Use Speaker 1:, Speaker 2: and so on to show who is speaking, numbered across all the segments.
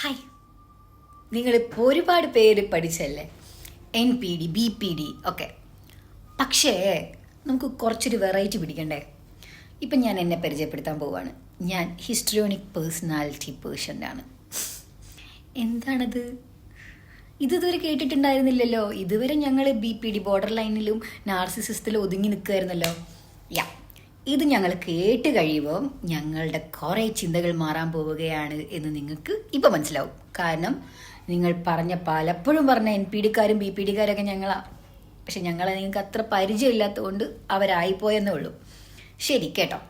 Speaker 1: Hi, നിങ്ങളിപ്പോൾ ഒരുപാട് പേര് പഠിച്ചല്ലേ NPD BPD ഒക്കെ. പക്ഷേ നമുക്ക് കുറച്ചൊരു വെറൈറ്റി പിടിക്കണ്ടേ? ഇപ്പം ഞാൻ എന്നെ പരിചയപ്പെടുത്താൻ പോവുകയാണ്. ഞാൻ ഹിസ്ട്രിയോണിക് പേഴ്സണാലിറ്റി പേഴ്സൻ്റാണ്. എന്താണത്? ഇതുവരെ കേട്ടിട്ടുണ്ടായിരുന്നില്ലല്ലോ. ഇതുവരെ ഞങ്ങൾ BPD ബോർഡർ ലൈനിലും നാർസിസിസത്തിലും ഒതുങ്ങി നിൽക്കുമായിരുന്നല്ലോ. ഇത് ഞങ്ങൾ കേട്ട് കഴിയുമ്പോൾ ഞങ്ങളുടെ കുറേ ചിന്തകൾ മാറാൻ പോവുകയാണ് എന്ന് നിങ്ങൾക്ക് ഇപ്പം മനസ്സിലാവും. കാരണം നിങ്ങൾ പലപ്പോഴും പറഞ്ഞ NPDക്കാരും BPDക്കാരൊക്കെ ഞങ്ങളാ. പക്ഷെ ഞങ്ങളെ നിങ്ങൾക്ക് അത്ര പരിചയമില്ലാത്തതുകൊണ്ട് അവരായിപ്പോയെന്നേ ഉള്ളൂ. ശരി, കേട്ടോ.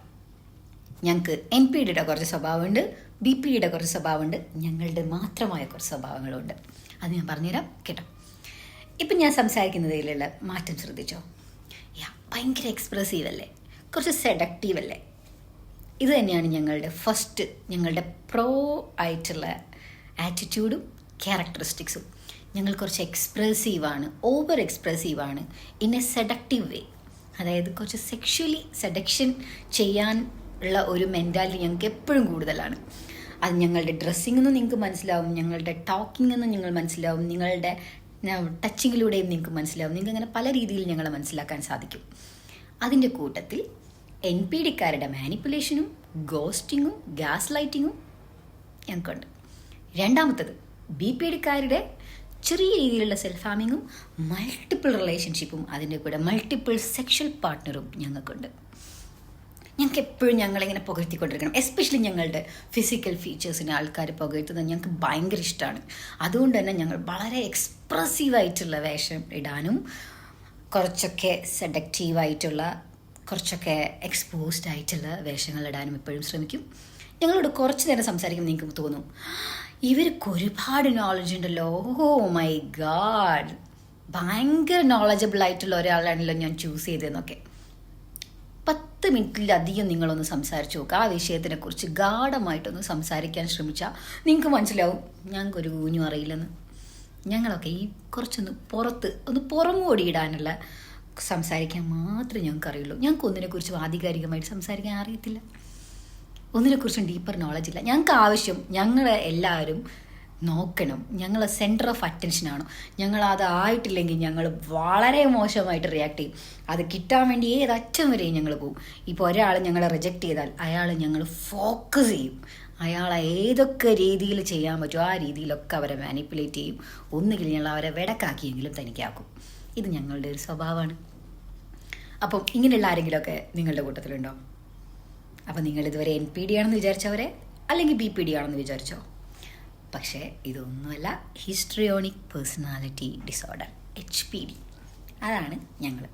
Speaker 1: ഞങ്ങൾക്ക് NPDയുടെ കുറച്ച് സ്വഭാവമുണ്ട്, BPDയുടെ കുറച്ച് സ്വഭാവമുണ്ട്, ഞങ്ങളുടെ മാത്രമായ കുറച്ച് സ്വഭാവങ്ങളുണ്ട്. അത് ഞാൻ പറഞ്ഞുതരാം, കേട്ടോ. ഇപ്പം ഞാൻ സംസാരിക്കുന്നതിലുള്ള മാറ്റം ശ്രദ്ധിച്ചോ? ഭയങ്കര എക്സ്പ്രസീവ് അല്ലേ? കുറച്ച് സെഡക്റ്റീവ് അല്ലേ? ഇത് തന്നെയാണ് ഞങ്ങളുടെ പ്രോ ആയിട്ടുള്ള ആറ്റിറ്റ്യൂഡും ക്യാരക്ടറിസ്റ്റിക്സും. ഞങ്ങൾ കുറച്ച് എക്സ്പ്രസീവാണ്, ഓവർ എക്സ്പ്രസീവാണ് ഇൻ എ സെഡക്റ്റീവ് വേ. അതായത് കുറച്ച് സെക്ഷലി സെഡക്ഷൻ ചെയ്യാനുള്ള ഒരു മെൻറ്റാലിറ്റി ഞങ്ങൾക്ക് എപ്പോഴും കൂടുതലാണ്. അത് ഞങ്ങളുടെ ഡ്രസ്സിങ്ങിൽ നിന്ന് നിങ്ങൾക്ക് മനസ്സിലാവും, ഞങ്ങളുടെ ടോക്കിങ്ങിൽ നിന്ന് നിങ്ങൾ മനസ്സിലാവും, നിങ്ങളുടെ ടച്ചിങ്ങിലൂടെയും നിങ്ങൾക്ക് മനസ്സിലാവും. നിങ്ങൾക്ക് അങ്ങനെ പല രീതിയിൽ ഞങ്ങളെ മനസ്സിലാക്കാൻ സാധിക്കും. അതിൻ്റെ കൂട്ടത്തിൽ NPDക്കാരുടെ മാനിപ്പുലേഷനും ഗോസ്റ്റിങ്ങും ഗ്യാസ് ലൈറ്റിങ്ങും ഞങ്ങൾക്കുണ്ട്. രണ്ടാമത്തത് BPDക്കാരുടെ ചെറിയ രീതിയിലുള്ള സെൽഫ് ഹാമിങ്ങും മൾട്ടിപ്പിൾ റിലേഷൻഷിപ്പും അതിൻ്റെ കൂടെ മൾട്ടിപ്പിൾ സെക്ഷൽ പാർട്ട്ണറും ഞങ്ങൾക്കുണ്ട്. ഞങ്ങൾക്ക് എപ്പോഴും ഞങ്ങളിങ്ങനെ പുകഴ്ത്തിക്കൊണ്ടിരിക്കണം. എസ്പെഷ്യലി ഞങ്ങളുടെ ഫിസിക്കൽ ഫീച്ചേഴ്സിനെ ആൾക്കാർ പുകഴ്ത്തുന്നത് ഞങ്ങൾക്ക് ഭയങ്കര ഇഷ്ടമാണ്. അതുകൊണ്ട് തന്നെ ഞങ്ങൾ വളരെ എക്സ്പ്രസീവായിട്ടുള്ള വേഷം ഇടാനും കുറച്ചൊക്കെ സെഡക്റ്റീവായിട്ടുള്ള കുറച്ചൊക്കെ എക്സ്പോസ്ഡ് ആയിട്ടുള്ള വേഷങ്ങൾ ഇടാനും എപ്പോഴും ശ്രമിക്കും. ഞങ്ങളോട് കുറച്ച് നേരം സംസാരിക്കുമ്പോൾ നിങ്ങൾക്ക് തോന്നും, ഇവർക്ക് ഒരുപാട് നോളജ് ഉണ്ടല്ലോ, ഓ മൈ ഗാഡ്, ഭയങ്കര നോളജബിൾ ആയിട്ടുള്ള ഒരാളാണല്ലോ ഞാൻ ചൂസ് ചെയ്തതെന്നൊക്കെ. 10 മിനിറ്റിലധികം നിങ്ങളൊന്ന് സംസാരിച്ച് നോക്കുക. ആ വിഷയത്തിനെക്കുറിച്ച് ഗാഢമായിട്ടൊന്ന് സംസാരിക്കാൻ ശ്രമിച്ചാൽ നിങ്ങൾക്ക് മനസ്സിലാവും ഞങ്ങൾക്കൊരു ഊഞ്ഞും അറിയില്ലെന്ന്. ഞങ്ങളൊക്കെ ഈ കുറച്ചൊന്ന് പുറമോടിയിടാനുള്ള സംസാരിക്കാൻ മാത്രമേ ഞങ്ങൾക്ക് അറിയുള്ളൂ. ഞങ്ങൾക്ക് ഒന്നിനെക്കുറിച്ചും ആധികാരികമായിട്ട് സംസാരിക്കാൻ അറിയത്തില്ല, ഒന്നിനെക്കുറിച്ചും ഡീപ്പർ നോളജ് ഇല്ല. ഞങ്ങൾക്ക് ആവശ്യം ഞങ്ങളെ എല്ലാവരും നോക്കണം, ഞങ്ങൾ സെൻറ്റർ ഓഫ് അറ്റൻഷനാണോ. ഞങ്ങൾ അതായിട്ടില്ലെങ്കിൽ ഞങ്ങൾ വളരെ മോശമായിട്ട് റിയാക്ട് ചെയ്യും. അത് കിട്ടാൻ വേണ്ടി ഏതറ്റം വരെയും ഞങ്ങൾ പോകും. ഇപ്പോൾ ഒരാൾ ഞങ്ങളെ റിജക്റ്റ് ചെയ്താൽ അയാൾ ഞങ്ങൾ ഫോക്കസ് ചെയ്യും. അയാളെ ഏതൊക്കെ രീതിയിൽ ചെയ്യാൻ പറ്റുമോ ആ രീതിയിലൊക്കെ അവരെ മാനിപ്പുലേറ്റ് ചെയ്യും. ഒന്നുകിൽ ഞങ്ങൾ അവരെ വെടക്കാക്കിയെങ്കിലും തനിക്കാക്കും. ഇത് ഞങ്ങളുടെ ഒരു സ്വഭാവമാണ്. അപ്പം ഇങ്ങനെയുള്ള ആരെങ്കിലുമൊക്കെ നിങ്ങളുടെ കൂട്ടത്തിലുണ്ടോ? അപ്പം നിങ്ങളിതുവരെ NPD ആണെന്ന് വിചാരിച്ചവരെ അല്ലെങ്കിൽ BPD ആണെന്ന് വിചാരിച്ചോ? പക്ഷേ ഇതൊന്നുമല്ല, ഹിസ്ട്രിയോണിക് പേഴ്സണാലിറ്റി ഡിസോർഡർ HPD. അതാണ് ഞങ്ങൾ.